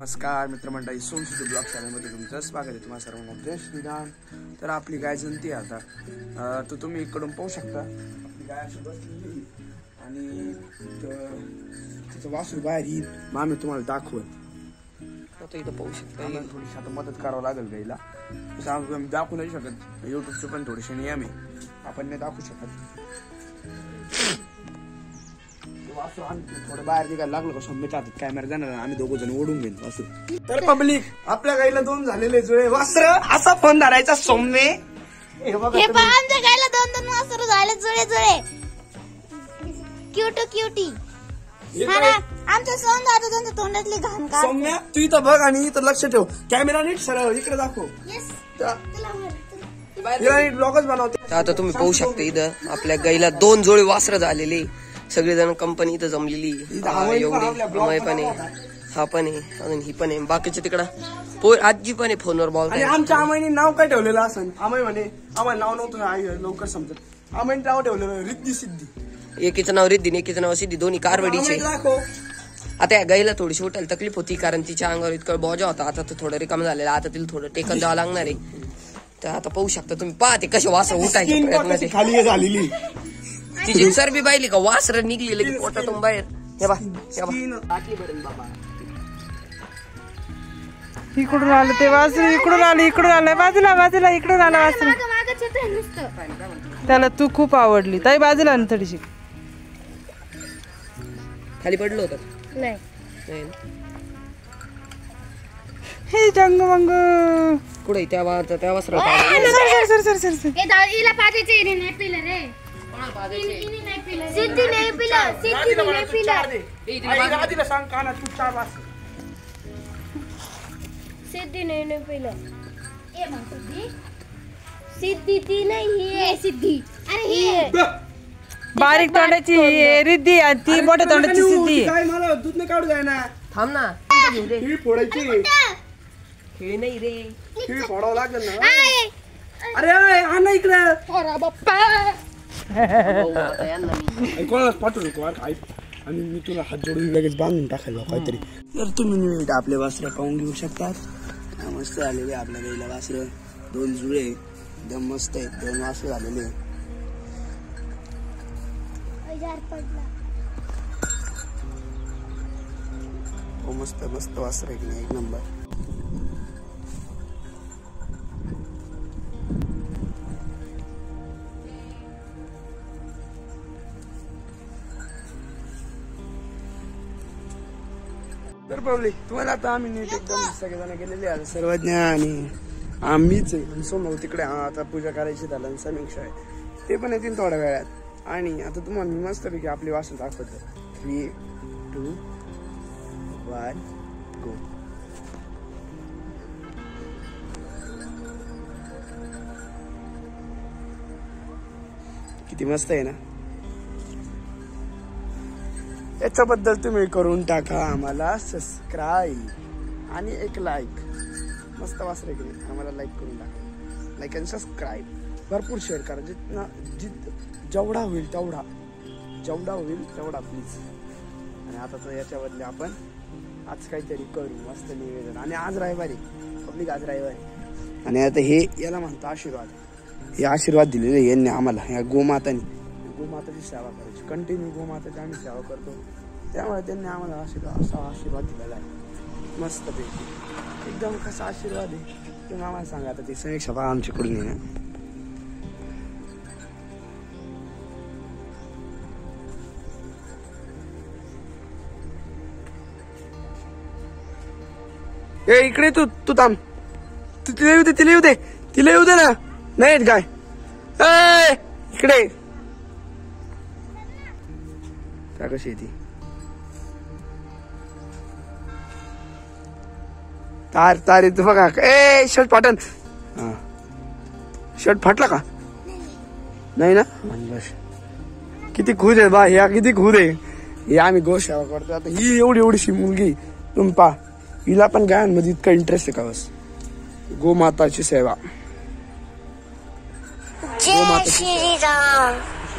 नमस्कार मित्रमंडळी, सोमसिद्धी ब्लॉग चॅनलमध्ये तुमचं स्वागत आहे. तुम्हाला सर्वांना जय श्रीराम. तर आपली गाय जनती आता तर तुम्ही इकडून पाहू शकता. आपली गाय अशी बसलेली आणि तिचं वासरू बाहेर येईल. मग आम्ही तुम्हाला दाखवत आता इथं पाहू शकता. थोडीशी आता मदत करावं लागेल गाईला. तसं आम्ही दाखवू नाही शकत. यूट्यूबचे पण थोडेसे नियम आहे, आपण नाही दाखवू शकत. वासरू आम्ही थोडं बाहेर निघायला लागलो का सौम्य हातात कॅमेरा देणार, आम्ही दोघं जण ओढून घेऊ वासरू. तर पब्लिक, आपल्या गाईला 2 झालेले जुळे वासर. असा फोन धरायचा सौम्य. हे बघा, आमच्या गाईला 2 वासर झाले जुळे जुळे. Cute cutie. आमच्या सोन दादा त्यांच्या तोंडातली घाण काढ. सौम्य तू इथं बघ आणि इथं लक्ष ठेव. कॅमेरा नीट सरळ इकडे दाखव. ब्लॉगच बनवते. आता तुम्ही पाहू शकता इथं आपल्या गाईला 2 जोडे वासरं झालेले. सगळेजण कंपनी इथं जमलेली. अमय पण आहे, हा पण आहे, अजून ही पण आहे. बाकीच्या तिकडं आजी पण आहे फोनवर बॉल. आणि आमच्या आमाईने नाव काय ठेवलेलं असं? आमाई म्हणे आम्हाला नाव नव्हतं लवकर समजत. आमाईने नाव ठेवलेलं रिद्धी सिद्धी. एकीचं नाव रिद्धी, एकीचं नाव सिद्धी, दोन्ही कारवडीचे. आता या गाईला थोडीशी उठायला तकलीफ होती, कारण तिच्या अंगावर इतकं बोजा होता. आता तो थोडं रिकाम झालेला. आता तिला थोडं टेकन द्यावं लागणार आहे. तर आता पाहू शकता तुम्ही, पाहते कसे वासर उठायचे प्रयत्न खाली झालेली. तिची चरबी पाहिली का, वासर निघली लगे पोटातून बाहेर. इकडून आलं ते वासरू, इकडून आलं, इकडून आलं, बाजूला बाजूला इकडून आलं वासरू. त्याला तू खूप आवडली ताई. बाजूला ना थोडीशी. खाली पडलो होतं नाही. हे जंग मंग कुठे त्या वासर सर सर सर सर. सिद्धी नाही पिला, सिद्धी नाही पिला, सांग काना तू 4 वासर. सिद्धी नाही पिला. सिद्धी ती नाही, ही आहे सिद्धी. अरे ही बारीक तोंडाची रिद्धी आणि ती मोठ्या तोंडाची सिद्धी. काय मला दूध नाही काढू जाय ना. थांब ना, खिळी फोडायची. खेळ नाही रे, खिळी फोडावं लागेल ना. अरे आणा इकडे. कोणालाच पाठवू नको आणि मी तुला हात जोडून लगेच बांधून टाकायला काहीतरी. तर तुम्ही आपले वासरं पाहून घेऊ शकतात. मस्त आलेले आपल्या गाईला वासरं. 2 जुळे एकदम मस्त आहेत. 2 वासरं झालेले. हो मस्त मस्त वासर आहे की नाही, एक नंबर. तर पब्लिक, तुम्हाला आता आम्ही नीट एकदम सगळेजण गेलेले आहे. सर्वज्ञ आणि आम्हीच आहे. समोर तिकडे आता पूजा करायची झालं. समीक्षा आहे, ते पण येतील थोड्या वेळात. आणि आता तुम्हाला मी मस्तपैकी आपली वासर दाखवतो. 3, 2, 1 गो. किती मस्त आहे ना. याच्याबद्दल तुम्ही करून टाका आम्हाला सबस्क्राईब आणि एक लाईक. मस्त वासरे की नाही, आम्हाला लाईक करून टाका. लाईक आणि सबस्क्राईब भरपूर शेअर करा. जेवढा होईल तेवढा प्लीज. आणि आता तर याच्या बदले आपण आज काहीतरी करू मस्त निवेदन. आणि आज रविवारी पब्लिक, आज रविवारी. आणि आता हे याला म्हणतो आशीर्वाद. हे आशीर्वाद दिलेले यांनी आम्हाला, या गोमातानी. गोमाताची सेवा करायची कंटिन्यू. गोमाताची आम्ही सेवा करतो, त्यामुळे त्यांनी आम्हाला असा आशीर्वाद दिलेला आहे मस्तपैकी. एकदम कसा आशीर्वाद आहे तुम्ही आम्हाला सांगा. आता ती समीक्षा बा आमच्याकडून आहे ना. ए इकडे तू थांब. तिला येऊ दे ना. नाही काय इकडे का कशी ती तार येतो बघा. ए शर्ट फाटन. शर्ट फाटला का? नाही ना. किती खुद आहे बा ह्या, किती खुद आहे. हे आम्ही गोसेवा करतो. आता ही एवढीशी मुलगी तुम्ही पा, हिला पण गायांमध्ये इतका इंटरेस्ट आहे का बस. गोमाताची सेवा,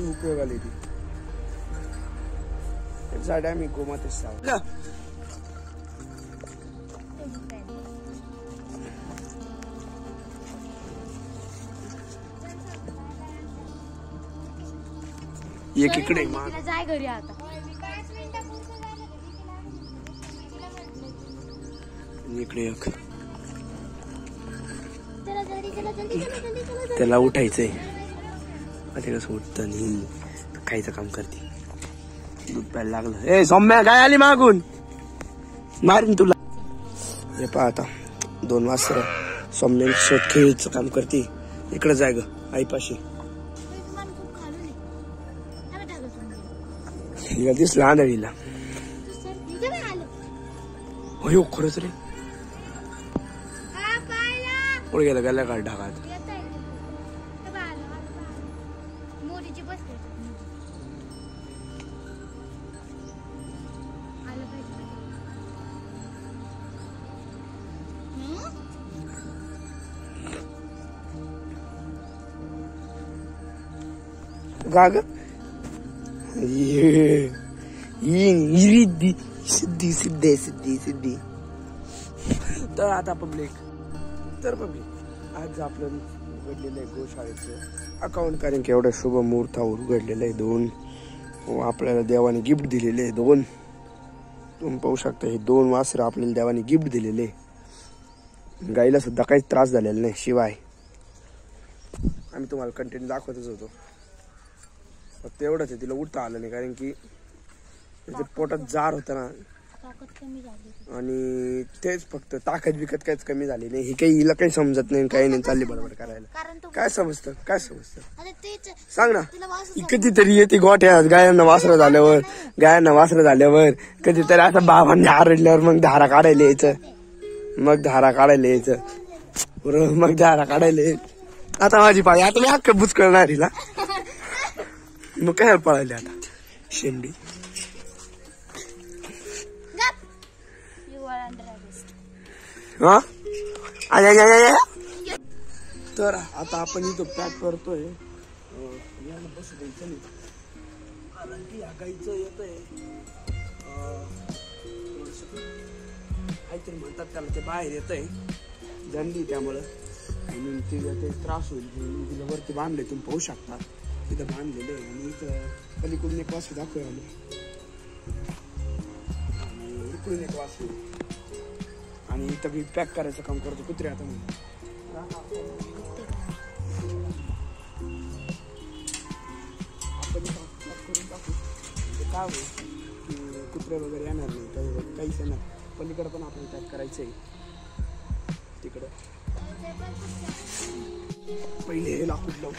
उपयोग आली ती. त्यासाठी आम्ही गोमातेच सेवा. एक इकडे तिला जाय घरी आता. इकडे एक. त्याला उठायचंय. आता कसं उठतं नाही खायचं काम करते. दूध प्यायला लागलं. ए सौम्या काय आली मागून मारीन तुला. हे पहा आता 2 वाजता सौम्या शेत खेळीचं काम करते. इकडे जाय ग आईपाशी. हिला दिसला आंधळीला. हो खरंच रे. पुढे गेलं गेल्या काढ ढाकात. गाग सिद्धी सिद्धे सिद्धी सिद्धी. तर आता पब्लिक आज आपलं उघडलेलं आहे गोशाळेचं अकाउंट. कारण की एवढ्या शुभ मुहूर्तावर उघडलेलं आहे. 2 आपल्याला देवाने गिफ्ट दिलेले आहे. 2 तुम्ही पाहू शकता. हे 2 वासरं आपल्याला देवाने गिफ्ट दिलेले. गाईला सुद्धा काहीच त्रास झालेला नाही. शिवाय आम्ही तुम्हाला कंटेंट दाखवतच होतो. फक्त एवढंच आहे तिला उठता आलं नाही. कारण की त्याच्या पोटात जार होता ना. आणि तेच फक्त ताकद बिकत काहीच कमी झाली नाही. ही काही हिला काही समजत नाही. काही नाही चालली बरोबर करायला. काय समजतं सांग ना. कधीतरी येते गोठ्यात गायांना वासरं झाल्यावर कधीतरी असं बाबांनी आरडल्यावर मग धारा काढायला यायचं. मग धारा काढायला आता माझी पाळी. आता मी हक्क बुच करणार हिला. मग काय पळायला आता शेंडी. हा तर आता आपण इथं पॅक करतोय. बसू द्यायचं नाही कारण की या गाईचं येत आहे काहीतरी म्हणतात त्याला. ते बाहेर येत आहे जंडी. त्यामुळं तिला ते त्रास होईल. तिला वरती बांधले तुम्ही पाहू शकता. तिथं बांधलेलं आहे. आणि इथं पलीकडून एक वासू दाखवूया आम्ही. इकडून एक वासू. आणि इथं मी पॅक करायचं काम करतो. कुत्रे आता म्हणून आपण करून टाकू. काय होईल की कुत्रे वगैरे येणार नाही. काहीच येणार. पलीकडं पण आपण पॅक करायचं आहे. तिकडं पहिले हे लाकूड लावू.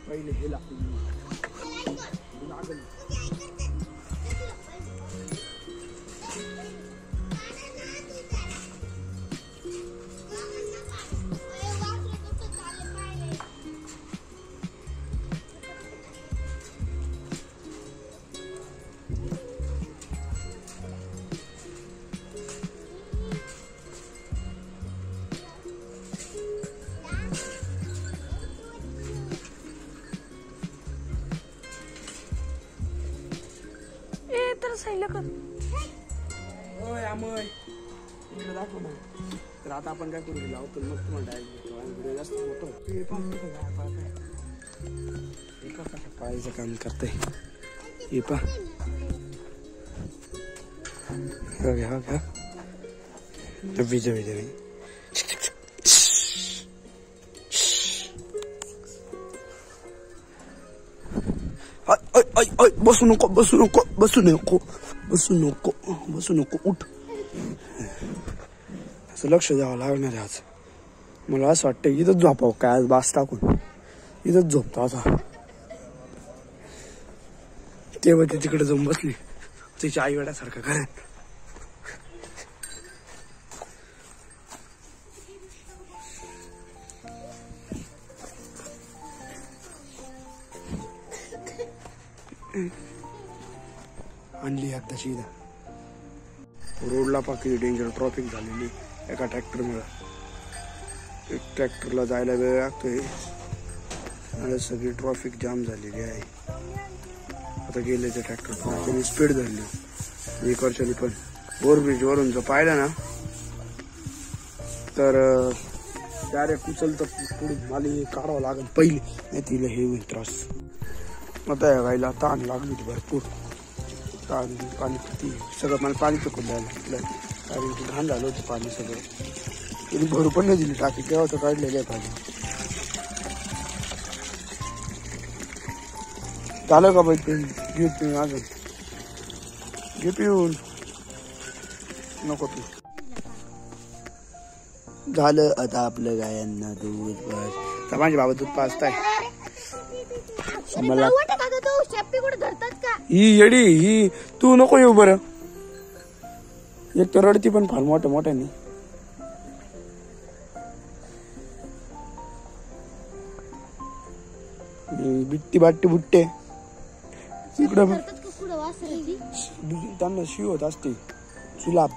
पहिले हे लाकूड लागल. इकडे दाखव ना. तर आता आपण काय करू लावतो मग तुम्हाला डायरेक्ट जास्त मोठं एका कशा पाळायचं काम करतंय. हे पा घ्या विजय बसू नको उठ. असं लक्ष द्यावं लागणार आहे आज. मला असं वाटतं इथंच झोपावं काय आज. बास टाकून इथंच झोपतो आता. तेव्हा ती तिकडे जाऊन बसली तिच्या आई वडिलासारखं घरात. आणली एकदाची इथं रोडला पाकी डेंजर ट्रॉफिक झालेली एका ट्रॅक्टरमुळे. एक ट्रॅक्टरला जायला वेळ लागतोय आणि सगळी ट्रॉफिक जाम झालेली आहे. आता गेले ते ट्रॅक्टर त्यांनी स्पीड धरली एक वर्षाने. पण ओव्हरब्रिज वरून जर पाहिलं ना तर डायरेक्ट उचलतं पुढे मला हे काढावं लागेल पहिले, नाही तिला हे होईल त्रास. आता या गायला ताण लागली होती भरपूर. ताण पाणी किती सगळं मला पाणी पिकून द्यायला लागलं कारण की घाण झालं होतं पाणी सगळं. तिने भरू पण नाही दिली टाकी तेव्हा तर काढलेलं आहे पाणी. झालं का बाई ते घे पिऊन अजून घे पिऊन नको तू. झालं आता आपलं गायांना दूध बस. तर माझे बाबा दूध पाजताय. मला ही येडी ही तू नको येऊ बरं. एक तर रडती पण फार मोठ्या मोठ्याने. बिट्टी बाट्टी बुट्टे इकडं त्यांना शिव होत असते सुलाब.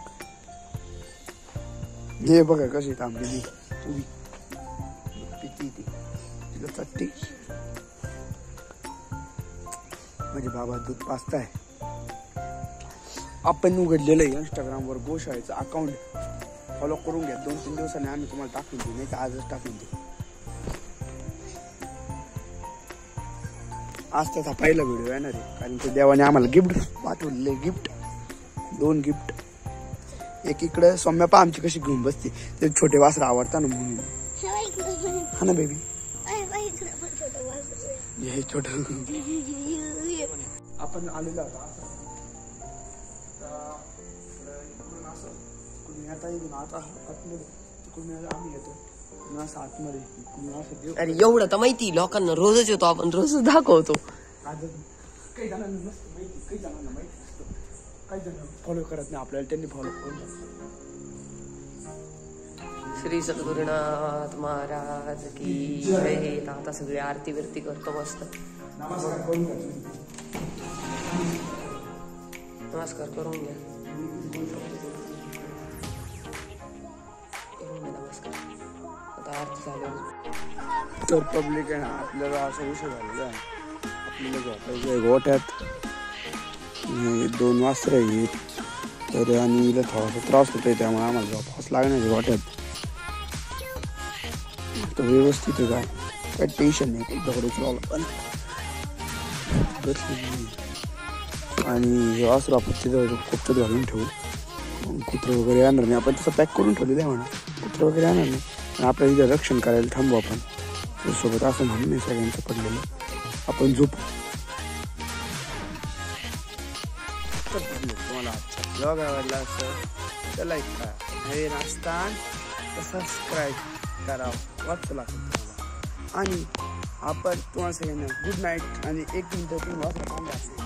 हे बघा कशी थांबलेली उभी पिती ती तिला चट्टी. म्हणजे बाबा दूध पाजताय. आपण उघडलेलं आहे इंस्टाग्रामवर गोशाळेचं अकाउंट. फॉलो करून घ्या. 2-3 दिवसांनी आम्ही तुम्हाला टाकून देऊ, नाही तर आजच टाकून देऊ. आज त्याचा पहिला व्हिडिओ येणार आहे कारण की देवाने आम्हाला गिफ्ट पाठवलेले. Gift 2 gift. एक इकडे सौम्यापा आमची कशी घेऊन बसते ते छोटे वासर आवडता ना म्हणून. हा ना बेबी हे छोट. आपण आलेलो आता कुणी आता येईल आता आतमध्ये कुणी आम्ही येतो कुणी असं आतमध्ये कुणी असं देव. अरे एवढं तर माहिती लोकांना रोजच येतो आपण रोजच दाखवतो. काही जणांना नसतं माहिती काही जणांना माहिती नसतं. काही जण फॉलो करत नाही आपल्याला त्यांनी फॉलो करून. श्री सद्गुरुनाथ महाराज की जय. आता सगळी आरती बिरती करतो मस्त. नमस्कार करून घ्या. नमस्कार करून घ्या. नमस्कार. आता आरती झाली तर पब्लिक आहे ना आपल्याला असा विषय झालेला आहे. आपल्याला झोपायचं आहे गोठ्यात. 2 वाजता आहेत तर आणि हिला थोडासा त्रास होतोय त्यामुळे आम्हाला झोपावंच लागणार आहे गोठ्यात. तर व्यवस्थित आहे काय काही टेन्शन नाही. काही दगडच लावलं पण आणि हे वासरू आपण तिथं कुठं घालून ठेवू. कुत्रं वगैरे येणार नाही. आपण तसं पॅक करून ठेवलेलं आहे म्हणा. कुत्रं वगैरे येणार नाही आणि आपल्या इथं रक्षण करायला थांबू आपण. त्यासोबत असं म्हणून नाही सगळ्यांचं पडलेलं. आपण झोपू. तुम्हाला आजचा ब्लॉग आवडला असेल तर लाईक करा. नवीन असताना तर सबस्क्राईब करा. वाटतं लागतं तुम्हाला. आणि आपण तुम्हाला सगळ्यांना गुड नाईट. आणि 1 मिनिट तुम्ही वाचला थांबला असेल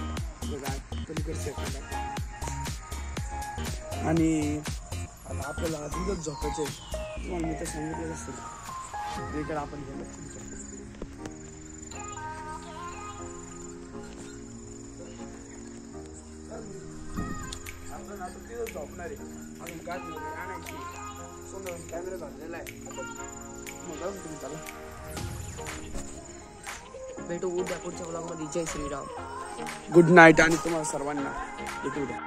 आणि आता आपल्याला दूधच झोपायचं आहे. तुम्हाला मी तर सांगितलं असेल वेगळं आपण गेलं. आपण आता तिथंच झोपणार आहे. अजून गाडी वगैरे आणायची. समजा कॅमेरा झालेला आहे मग जाऊन तुम्ही चला. भेटू उद्या पुढच्या ब्लॉगमध्ये. जय श्रीराम. गुड नाईट आणि तुम्हाला सर्वांना भेटू द्या.